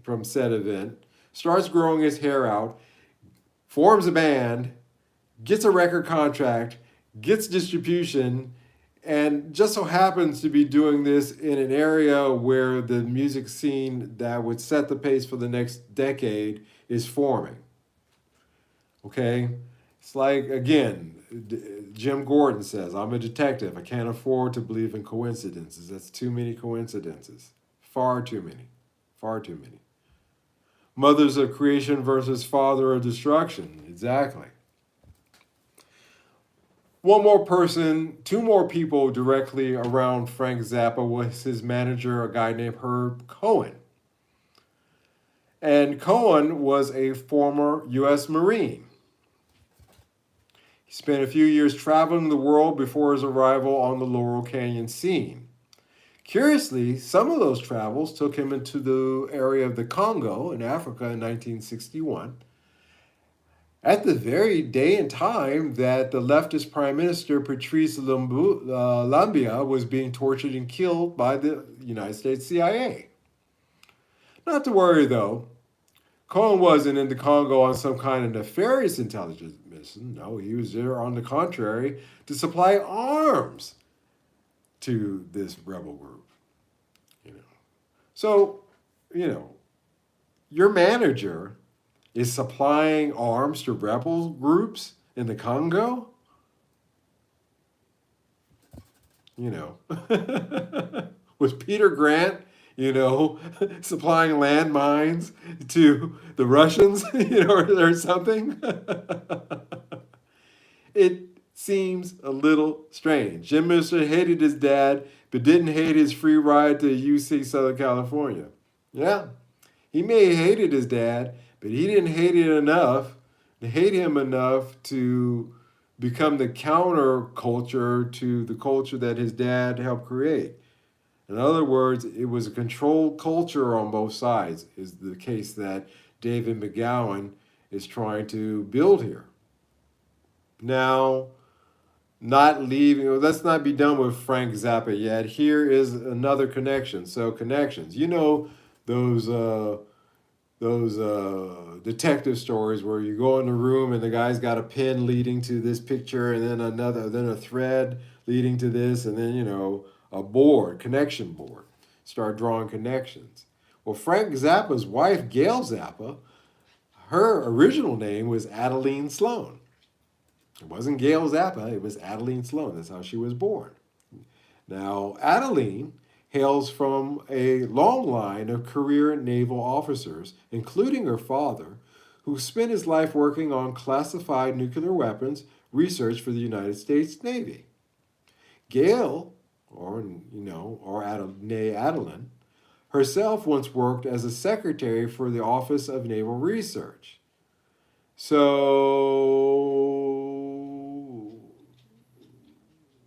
from said event, starts growing his hair out, forms a band, gets a record contract, gets distribution, and just so happens to be doing this in an area where the music scene that would set the pace for the next decade is forming. Okay? It's like, again, Jim Gordon says, I'm a detective. I can't afford to believe in coincidences. That's too many coincidences. Far too many. Far too many. Mothers of creation versus father of destruction. Exactly. One more person, two more people directly around Frank Zappa was his manager, a guy named Herb Cohen. And Cohen was a former U.S. Marine. He spent a few years traveling the world before his arrival on the Laurel Canyon scene. Curiously, some of those travels took him into the area of the Congo in Africa in 1961, at the very day and time that the leftist Prime Minister Patrice Lumumba was being tortured and killed by the United States CIA. Not to worry, though. Cohen wasn't in the Congo on some kind of nefarious intelligence mission. No, he was there, on the contrary, to supply arms to this rebel group. You know, so your manager is supplying arms to rebel groups in the Congo. Was Peter Grant, supplying landmines to the Russians, or something? It seems a little strange. Jim Morrison hated his dad, but didn't hate his free ride to UC Southern California. Yeah, he may have hated his dad, but he didn't hate him enough to become the counterculture to the culture that his dad helped create. In other words, it was a controlled culture on both sides, is the case that David McGowan is trying to build here. Now, let's not be done with Frank Zappa yet. Here is another connection. So connections. Those detective stories where you go in the room and the guy's got a pin leading to this picture, and then a thread leading to this, and then a connection board. Start drawing connections. Well, Frank Zappa's wife, Gail Zappa, her original name was Adeline Sloan. It wasn't Gail Zappa, it was Adeline Sloan. That's how she was born. Now, Adeline hails from a long line of career naval officers, including her father, who spent his life working on classified nuclear weapons research for the United States Navy. Gail, Adeline, herself once worked as a secretary for the Office of Naval Research. So,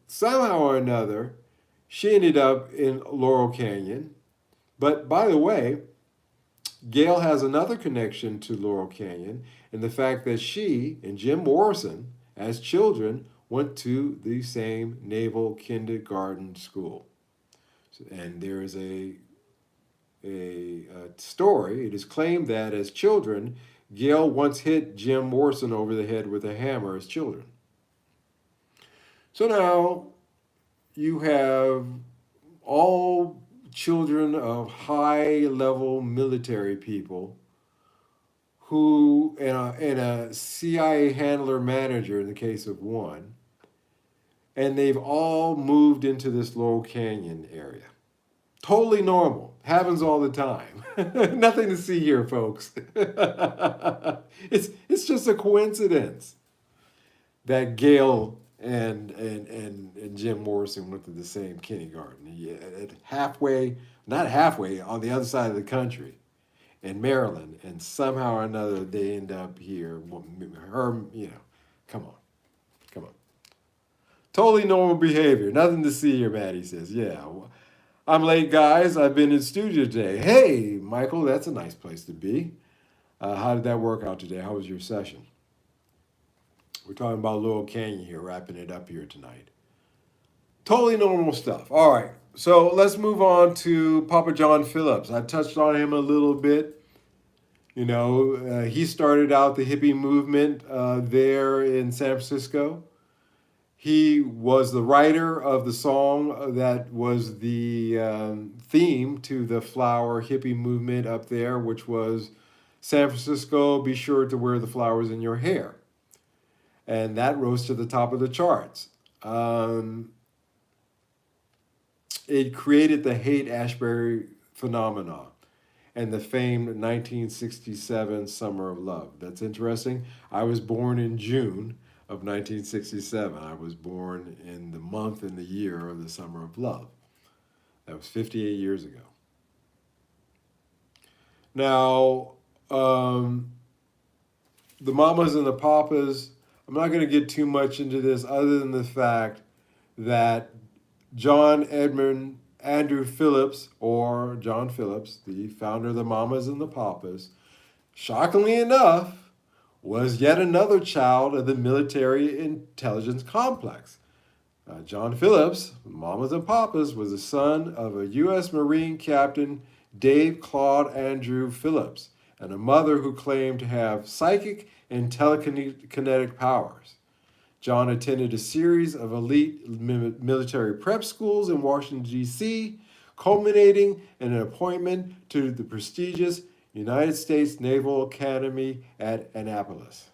somehow or another, she ended up in Laurel Canyon. But by the way, Gail has another connection to Laurel Canyon in the fact that she and Jim Morrison, as children, went to the same naval kindergarten school. And there is a story. It is claimed that as children, Gail once hit Jim Morrison over the head with a hammer as children. So now you have all children of high-level military people who, and a CIA handler manager in the case of one, and they've all moved into this Laurel Canyon area. Totally normal. Happens all the time. Nothing to see here, folks. It's just a coincidence that Gail and Jim Morrison went to the same kindergarten. Yeah, not halfway, on the other side of the country, in Maryland, and somehow or another they end up here. Come on. Totally normal behavior. Nothing to see here, Maddie says. Yeah. I'm late, guys. I've been in studio today. Hey, Michael, that's a nice place to be. How did that work out today? How was your session? We're talking about Laurel Canyon here, wrapping it up here tonight. Totally normal stuff. All right. So let's move on to Papa John Phillips. I touched on him a little bit. He started out the hippie movement there in San Francisco. He was the writer of the song that was the theme to the flower hippie movement up there, which was San Francisco, be sure to wear the flowers in your hair. And that rose to the top of the charts. It created the Haight-Ashbury phenomenon and the famed 1967 Summer of Love. That's interesting. I was born in June of 1967. I was born in the month and the year of the Summer of Love. That was 58 years ago. Now, the Mamas and the Papas, I'm not going to get too much into this other than the fact that John Edmund Andrew Phillips, or John Phillips, the founder of the Mamas and the Papas, shockingly enough, was yet another child of the military intelligence complex. John Phillips, Mamas and Papas, was the son of a U.S. Marine Captain Dave Claude Andrew Phillips and a mother who claimed to have psychic and telekinetic powers. John attended a series of elite military prep schools in Washington, D.C., culminating in an appointment to the prestigious United States Naval Academy at Annapolis.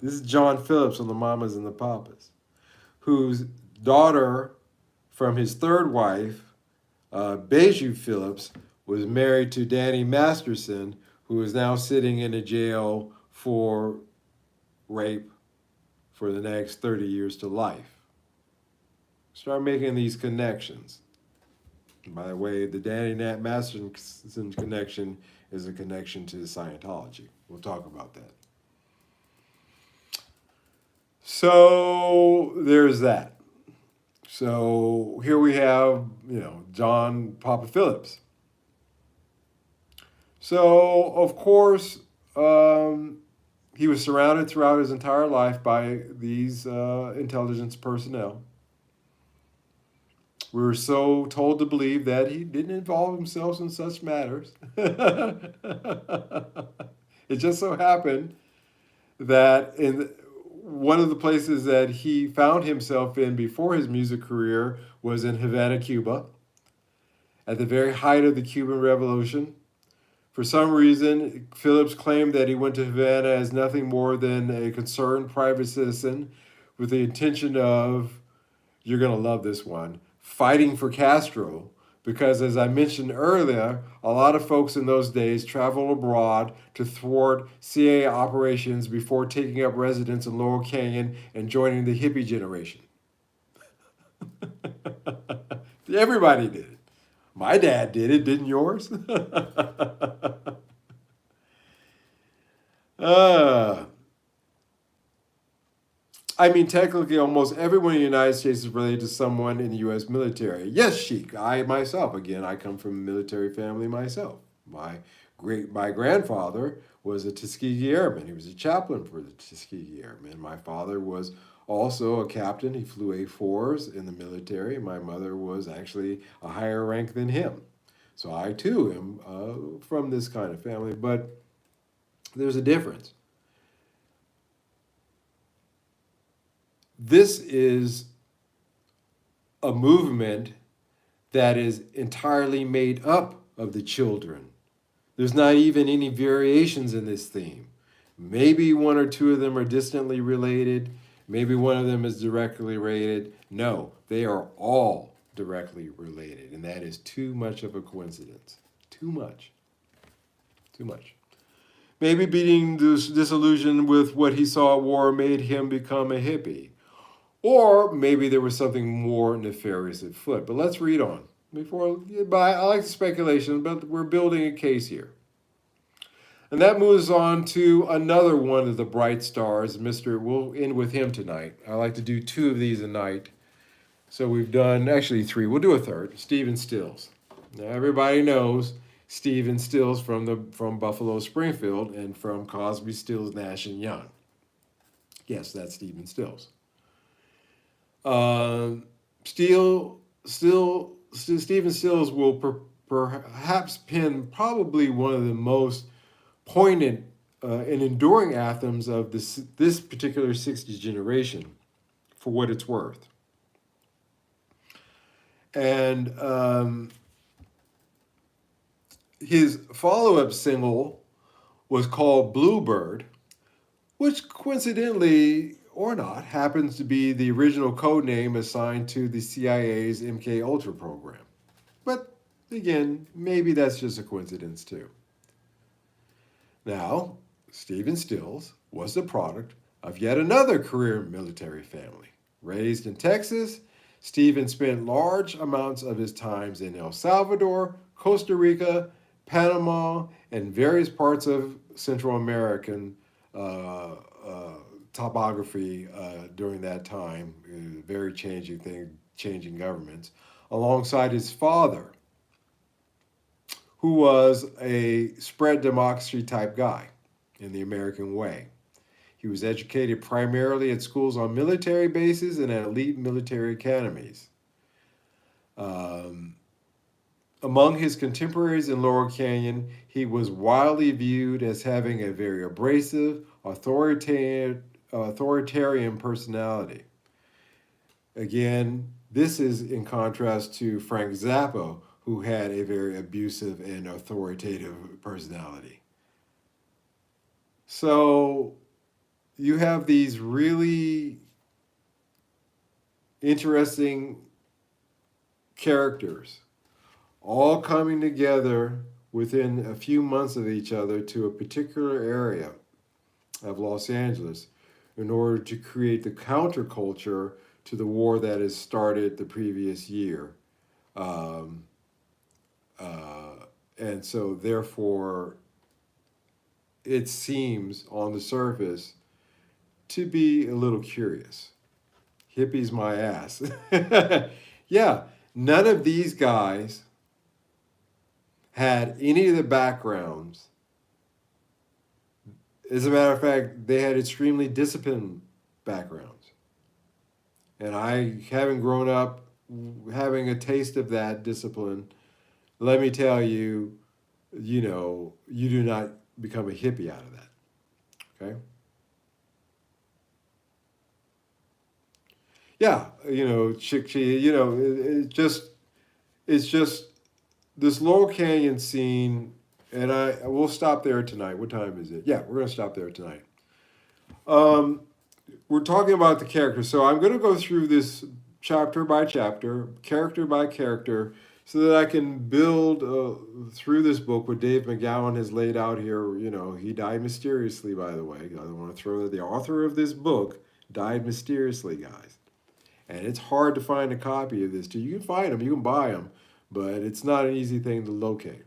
This is John Phillips on the Mamas and the Papas, whose daughter from his third wife, Beju Phillips, was married to Danny Masterson, who is now sitting in a jail for rape for the next 30 years to life. Start making these connections. By the way, the Danny Masterson connection is a connection to Scientology. We'll talk about that. So there's that. So here we have, John Papa Phillips. So, of course, he was surrounded throughout his entire life by these intelligence personnel. We were so told to believe that he didn't involve himself in such matters. It just so happened that in one of the places that he found himself in before his music career was in Havana, Cuba, at the very height of the Cuban Revolution. For some reason, Phillips claimed that he went to Havana as nothing more than a concerned private citizen with the intention of, you're going to love this one, fighting for Castro, because as I mentioned earlier, a lot of folks in those days traveled abroad to thwart CIA operations before taking up residence in Laurel Canyon and joining the hippie generation. Everybody did it. My dad did it, didn't yours? Technically, almost everyone in the United States is related to someone in the U.S. military. Yes, Sheik. I myself, again, I come from a military family myself. My grandfather was a Tuskegee Airman. He was a chaplain for the Tuskegee Airmen. My father was also a captain. He flew A-4s in the military. My mother was actually a higher rank than him. So I, too, am from this kind of family. But there's a difference. This is a movement that is entirely made up of the children. There's not even any variations in this theme. Maybe one or two of them are distantly related. Maybe one of them is directly related. No, they are all directly related, and that is too much of a coincidence. Too much. Too much. Maybe being disillusioned with what he saw at war made him become a hippie. Or maybe there was something more nefarious at foot. But let's read on. I like the speculation, but we're building a case here. And that moves on to another one of the bright stars. We'll end with him tonight. I like to do 2 of these a night. So we've done, actually 3. We'll do a third. Stephen Stills. Now everybody knows Stephen Stills from Buffalo Springfield and from Cosby, Stills, Nash and Young. Yes, that's Stephen Stills. Um, Stephen Stills will perhaps pen probably one of the most poignant and enduring anthems of this particular '60s generation, for what it's worth. And his follow-up single was called Bluebird, which coincidentally or not happens to be the original code name assigned to the CIA's MK Ultra program. But again, maybe that's just a coincidence too. Now, Stephen Stills was the product of yet another career military family. Raised in Texas, Stephen spent large amounts of his times in El Salvador, Costa Rica, Panama, and various parts of Central American topography during that time, very changing governments, alongside his father, who was a spread democracy type guy in the American way. He was educated primarily at schools on military bases and at elite military academies. Um, Among his contemporaries in Laurel Canyon, he was widely viewed as having a very abrasive, authoritarian personality. Again, this is in contrast to Frank Zappa, who had a very abusive and authoritative personality. So you have these really interesting characters all coming together within a few months of each other to a particular area of Los Angeles in order to create the counterculture to the war that has started the previous year. Um, and so, therefore, it seems on the surface to be a little curious. Hippies my ass. Yeah, none of these guys had any of the backgrounds. As a matter of fact, they had extremely disciplined backgrounds. And I, having grown up having a taste of that discipline, let me tell you, you do not become a hippie out of that. Okay? Yeah, it's just this Laurel Canyon scene, and we'll stop there tonight. What time is it? Yeah, we're gonna stop there tonight. Um, we're talking about the characters, so I'm gonna go through this chapter by chapter, character by character, so that I can build through this book what Dave McGowan has laid out here. He died mysteriously, by the way. I want to throw that the author of this book died mysteriously, guys. And it's hard to find a copy of this too. You can find them, you can buy them, but it's not an easy thing to locate.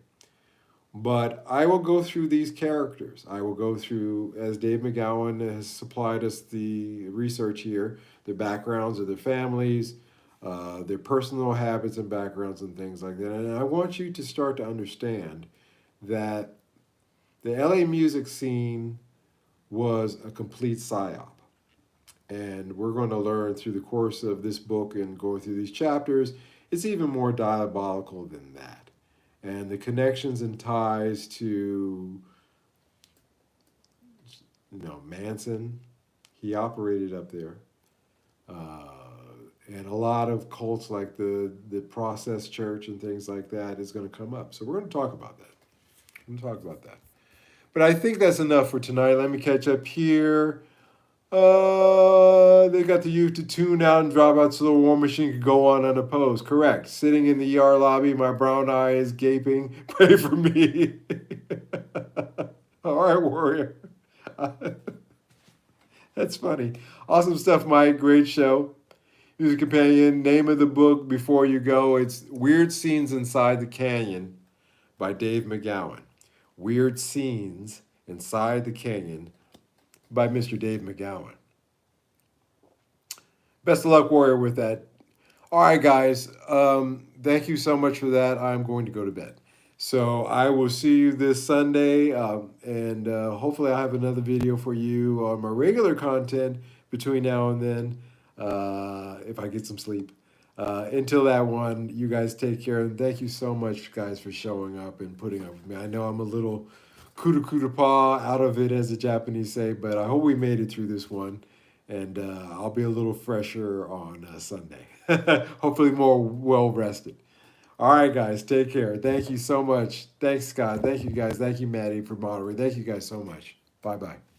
But I will go through these characters. I will go through, as Dave McGowan has supplied us the research here, the backgrounds of their families, their personal habits and backgrounds and things like that. And I want you to start to understand that the LA music scene was a complete psyop. And we're going to learn through the course of this book and going through these chapters, it's even more diabolical than that. And the connections and ties to, Manson, he operated up there. And a lot of cults like the Process Church and things like that is going to come up. So we're going to talk about that. I'm going to talk about that. But I think that's enough for tonight. Let me catch up here. They got the youth to tune out and drop out so the war machine could go on unopposed. Correct. Sitting in the ER lobby, my brown eye is gaping. Pray for me. All right, warrior. That's funny. Awesome stuff, Mike. Great show. Music Companion. Name of the book before you go. It's Weird Scenes Inside the Canyon by Dave McGowan. Weird Scenes Inside the Canyon by Mr. Dave McGowan. Best of luck, warrior, with that. All right, guys. Thank you so much for that. I'm going to go to bed. So I will see you this Sunday, and hopefully I'll have another video for you on my regular content between now and then. if I get some sleep. Until that one, you guys take care. And thank you so much, guys, for showing up and putting up with me. I know I'm a little kuda paw out of it, as the Japanese say, but I hope we made it through this one. And I'll be a little fresher on Sunday. Hopefully, more well rested. All right, guys, take care. Thank you so much. Thanks, Scott. Thank you, guys. Thank you, Maddie, for moderating. Thank you guys so much. Bye bye.